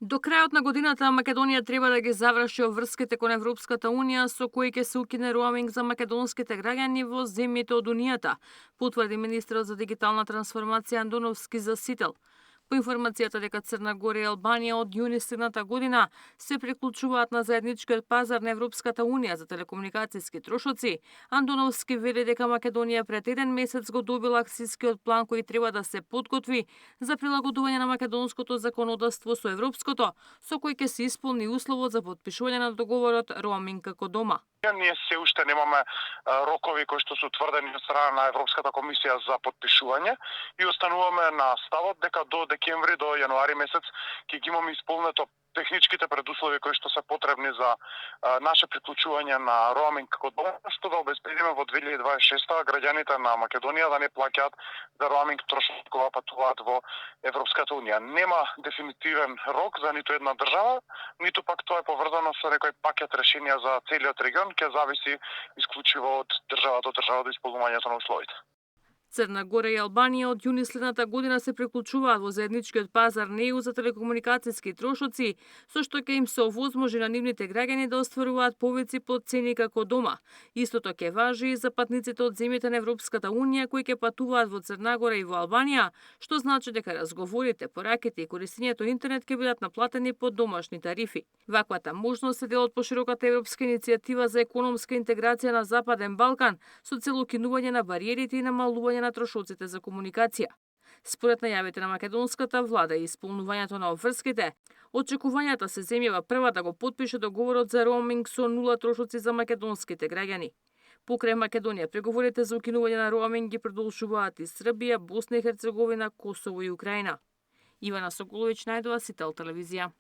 До крајот на годината Македонија треба да ги заврши обврските кон Европската Унија со кои ќе се укине роуминг за македонските граѓани во земјите од Унијата, потврди министерот за дигитална трансформација Андоновски за Сител. По информацијата дека Црна Гора и Албанија од јуни следната година се приклучуваат на заедничкиот пазар на Европската Унија за телекомуникацијски трошоци, Андоновски вели дека Македонија пред 1 месец го добила акцискиот план кој треба да се подготви за прилагодување на македонското законодавство со европското, со кој ќе се исполни условот за потпишување на договорот роуминг како дома. Ние се уште немаме рокови кои што се утврдени од страна на Европската комисија за потпишување и остануваме на ставот дека до декември, до јануари месец ќе ги имаме исполнето техничките предуслови кои што се потребни за наше приклучување на роуминг како дома, што да обезбедиме во 2026 граѓаните на Македонија да не плаќаат за роуминг трошоци кога патуваат во Европската Унија. Нема дефинитивен рок за ниту една држава, ниту пак тоа е поврзано со некој пакет решенија за целиот регион, ќе зависи исклучиво од држава до држава до исполнувањето на условите. Црна Гора и Албанија од јуни следната година се приклучуваат во заедничкиот пазар на ЕУ за телекомуникацијски трошоци, со што ќе им се овозможи на нивните граѓани да остваруваат повици по цени како дома. Истото ќе важи и за патниците од земјите на Европската Унија кои ќе патуваат во Црна Гора и во Албанија, што значи дека разговорите, пораките и користењето интернет ќе бидат наплатени по домашни тарифи. Ваквата можност е дел од пошироката европска иницијатива за економска интеграција на Западен Балкан со цел укинување на бариерите и намалување на трошоците за комуникација. Според најавите на македонската влада и исполнувањето на обврските, очекувањата се земјава прва да го потпише договорот за роуминг со нула трошоци за македонските граѓани. Покрај Македонија, преговорите за укинување на роуминг ги продолжуваат и Србија, Босна и Херцеговина, Косово и Украина. Ивана Соколовиќ, Најдова, Сител телевизија.